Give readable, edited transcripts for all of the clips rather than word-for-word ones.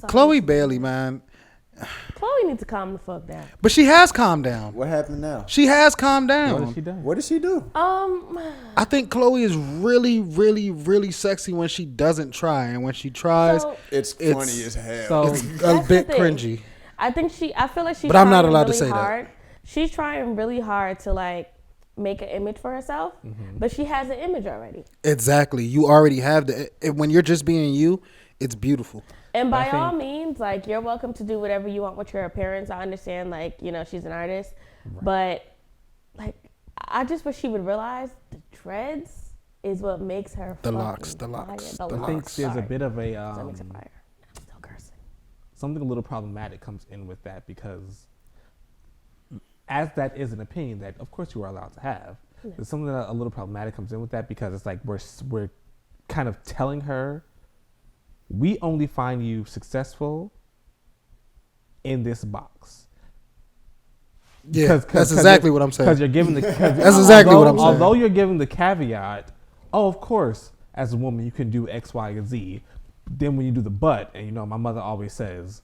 Chloe Bailey, man. Chloe needs to calm the fuck down. But she has calmed down. What happened now? She has calmed down. What has she done? What did she do? I think Chloe is really, really, really sexy when she doesn't try, and when she tries, It's funny as hell. So it's a bit cringy. I feel like she's But I'm not allowed to really say hard. that. She's trying really hard to like make an image for herself, but she has an image already. Exactly. You already have when you're just being you, it's beautiful. And by all means, like, you're welcome to do whatever you want with your appearance. I understand, like, you know, she's an artist, but like, I just wish she would realize the dreads is what makes her The fucking locks. fire. I think there's a bit of a That makes her fire. I'm still cursing. something a little problematic comes in with that, because as that is an opinion that of course you are allowed to have, there's something that a little problematic comes in with that, because it's like we're kind of telling her, we only find you successful in this box. Yeah, that's exactly what I'm saying. Because you're giving the That's exactly what I'm saying. Although you're giving the caveat, oh, of course, as a woman you can do X, Y, and Z. Then when you do the but, and you know, my mother always says,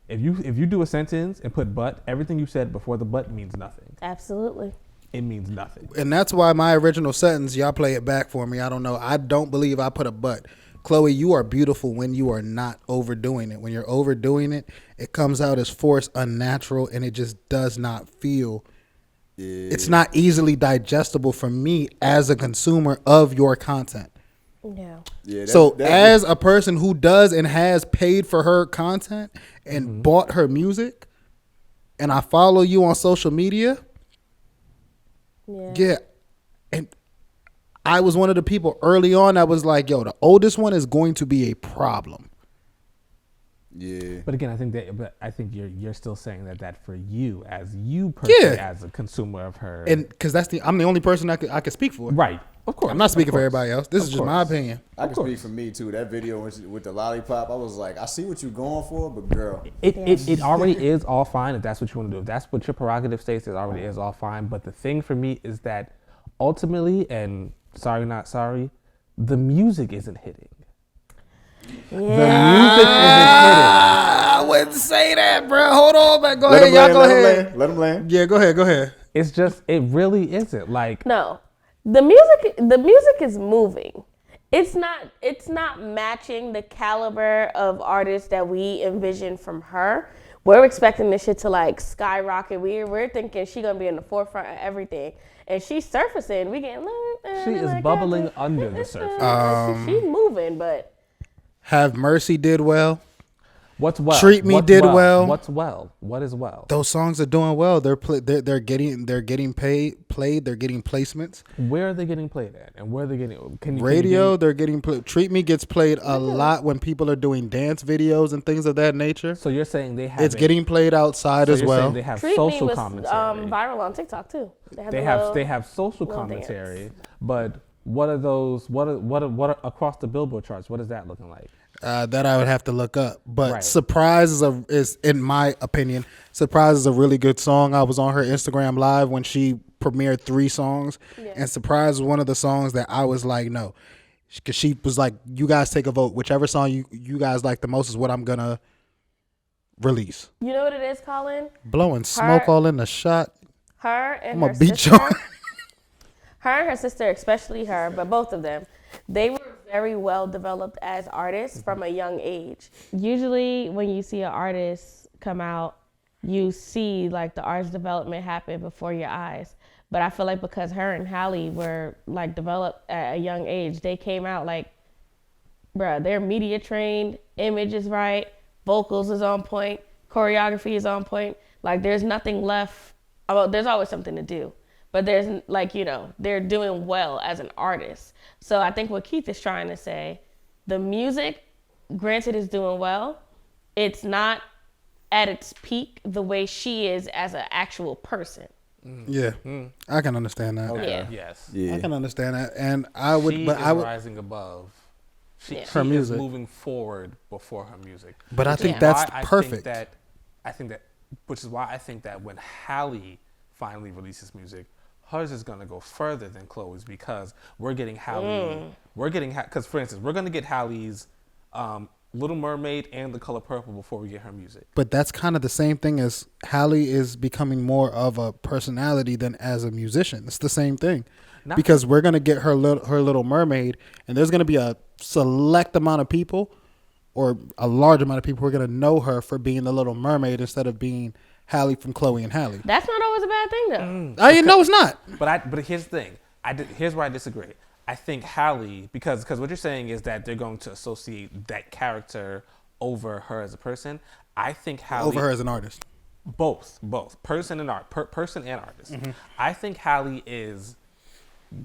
if you do a sentence and put but, everything you said before the but means nothing. Absolutely. It means nothing. And that's why my original sentence, y'all play it back for me. I don't know. I don't believe I put a but. Chloe, you are beautiful when you are not overdoing it. When you're overdoing it, it comes out as forced, unnatural, and it just does not feel. Yeah. It's not easily digestible for me as a consumer of your content. Yeah. So as a person who does and has paid for her content and bought her music, and I follow you on social media, yeah, and I was one of the people early on that was like, yo, the oldest one is going to be a problem. Yeah. But again, I think you're still saying that for you, as you personally, as a consumer of her, and because I'm the only person I could speak for. Right. Of course. I'm not speaking for everybody else. This is just my opinion. I can speak for me too. That video with the lollipop, I was like, I see what you're going for, but girl, it already is all fine if that's what you want to do. If that's what your prerogative states, it already is all fine. But the thing for me is that ultimately, and sorry not sorry, the music isn't hitting. Yeah. The music isn't hitting. I wouldn't say that, bro. Hold on, man. Go ahead. Y'all go ahead. Let him land. Yeah, go ahead. It's just, it really isn't. Like, No. The music is moving. It's not matching the caliber of artists that we envision from her. We're expecting this shit to like skyrocket. We're thinking she's gonna be in the forefront of everything, and she's surfacing. We getting she is like bubbling under the surface. She's moving, but Have Mercy did well. What's well? Treat Me What's did well. What's well? What is well? Those songs are doing well. They're getting played. They're getting placements. Where are they getting played at? And where are they getting? Radio. They're getting Treat Me gets played a lot when people are doing dance videos and things of that nature. So you're saying they have? It's getting played outside as well. They have Treat social Me was commentary. viral on TikTok too. They have social commentary, dance. but what are those? What are across the Billboard charts? What is that looking like? That I would have to look up. But Right. Surprise is, in my opinion, Surprise is a really good song. I was on her Instagram live when she premiered 3 songs. Yeah. And Surprise was one of the songs that I was like, no. Because she was like, you guys take a vote. Whichever song you guys like the most is what I'm going to release. You know what it is, Colin? Blowing smoke all in the shot. Her and I'm her going to beat sister. you. Her and her sister, especially her, but both of them, they were very well developed as artists from a young age. Usually when you see an artist come out, you see like the artist development happen before your eyes. But I feel like because her and Halle were like developed at a young age, they came out like, bruh, they're media trained, image is right, vocals is on point, choreography is on point. Like there's nothing left. Well, there's always something to do. But there's like, you know, they're doing well as an artist. So I think what Keith is trying to say, the music, granted, is doing well. It's not at its peak the way she is as an actual person. Yeah. I can understand that. Okay. Yeah. Yes. Yeah. I can understand that. And I would, She but is I would, rising above. She Her music. is moving forward before her music. But I Which think is that's why perfect. Which is why I think that when Halle finally releases music, hers is gonna go further than Chloe's, because we're getting Halle. We're getting because, for instance, we're gonna get Halle's Little Mermaid and The Color Purple before we get her music. But that's kind of the same thing as Halle is becoming more of a personality than as a musician. It's the same thing. Because we're going to get her Little Mermaid, and there's going to be a select amount of people or a large amount of people who are going to know her for being the Little Mermaid instead of being Halle from Chloe and Halle. That's not always a bad thing, though. I know it's not. But here's the thing. Here's where I disagree. I think Halle, because what you're saying is that they're going to associate that character over her as a person. I think Halle Over her as an artist. Both person and person and artist. Mm-hmm. I think Halle is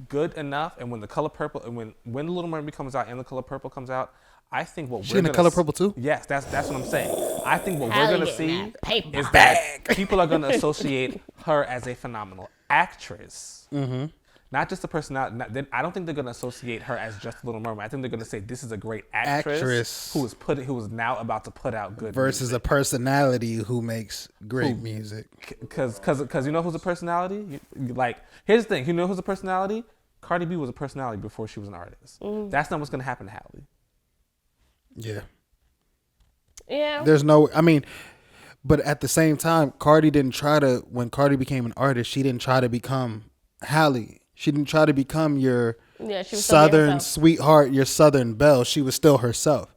good enough, and when The Color Purple and when The Little Mermaid comes out and The Color Purple comes out, I think what she in The Color Purple too. Yes, that's what I'm saying. I think what we're gonna see is bag. that people are gonna associate her as a phenomenal actress. Mm-hmm. Not just a personality. I don't think they're going to associate her as just Little Mermaid. I think they're going to say this is a great actress who is now about to put out good versus music. A personality who makes great music. Because you know who's a personality? Here's the thing. You know who's a personality? Cardi B was a personality before she was an artist. That's not what's going to happen to Halle. Yeah. Yeah. There's but at the same time, when Cardi became an artist, she didn't try to become Halle. She didn't try to become your Southern sweetheart, your Southern belle. She was still herself.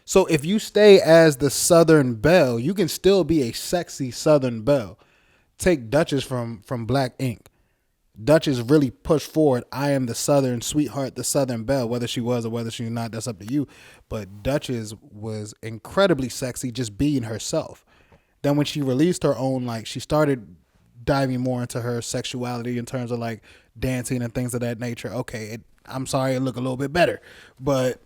So if you stay as the Southern belle, you can still be a sexy Southern belle. Take Duchess from Black Ink. Duchess really pushed forward, I am the Southern sweetheart, the Southern belle. Whether she was or whether she's not, that's up to you. But Duchess was incredibly sexy just being herself. Then when she released her own, she started diving more into her sexuality in terms of dancing and things of that nature. Okay, I'm sorry, it looked a little bit better, but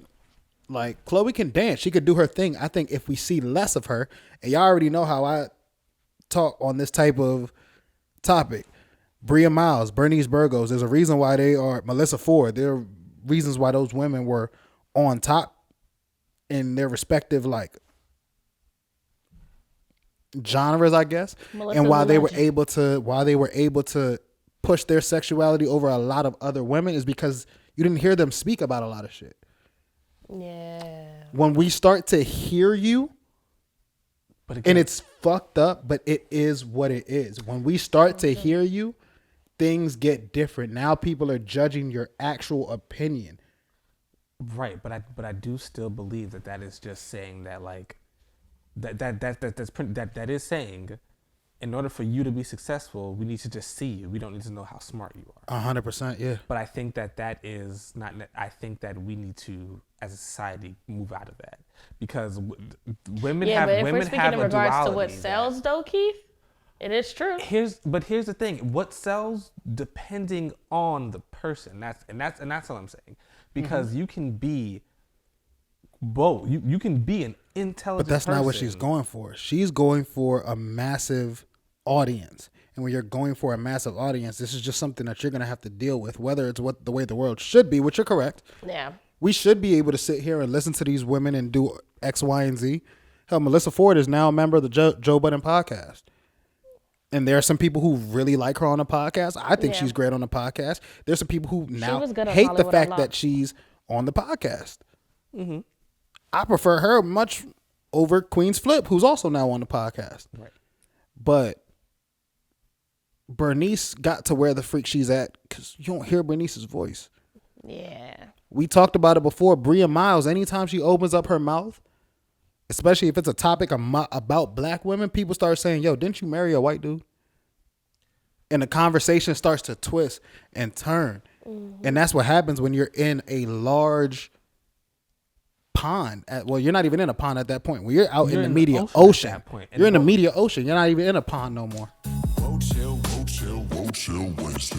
Chloe can dance. She could do her thing. I think if we see less of her, and y'all already know how I talk on this type of topic, Bria Miles, Bernice Burgos, there's a reason why they are, Melissa Ford, there are reasons why those women were on top in their respective genres, I guess. Melissa and why they were able to push their sexuality over a lot of other women is because you didn't hear them speak about a lot of shit. Yeah. When we start to hear you, and it's fucked up, but it is what it is. When we start to hear you, things get different. Now people are judging your actual opinion. Right, but I do still believe that is just saying that that is saying, in order for you to be successful, we need to just see you. We don't need to know how smart you are. 100%, yeah. But I think that is not. I think that we need to, as a society, move out of that because women have but if women we're speaking have in a regards duality to what sells, though, Keith, it is true. Here's the thing: what sells depending on the person. That's what I'm saying. Because you can be both. You can be an intelligent But that's person. not what she's going for. She's going for a massive audience. And when you're going for a massive audience, this is just something that you're going to have to deal with, whether it's the way the world should be, which you're correct. Yeah. We should be able to sit here and listen to these women and do X, Y, and Z. Hell, Melissa Ford is now a member of the Joe Budden podcast. And there are some people who really like her on the podcast. I think she's great on the podcast. There's some people who now hate the fact that she's on the podcast. Mm-hmm. I prefer her much over Queen's Flip, who's also now on the podcast. Right. But Bernice got to where the freak she's at because you don't hear Bernice's voice. Yeah. We talked about it before. Bria Miles, anytime she opens up her mouth, especially if it's a topic about black women, people start saying, yo, didn't you marry a white dude? And the conversation starts to twist and turn. Mm-hmm. And that's what happens when you're in a large pond. You're not even in a pond at that point. When you're out in the media ocean. At that point. You're in the media ocean. You're not even in a pond no more. Woah Chill Wednesday.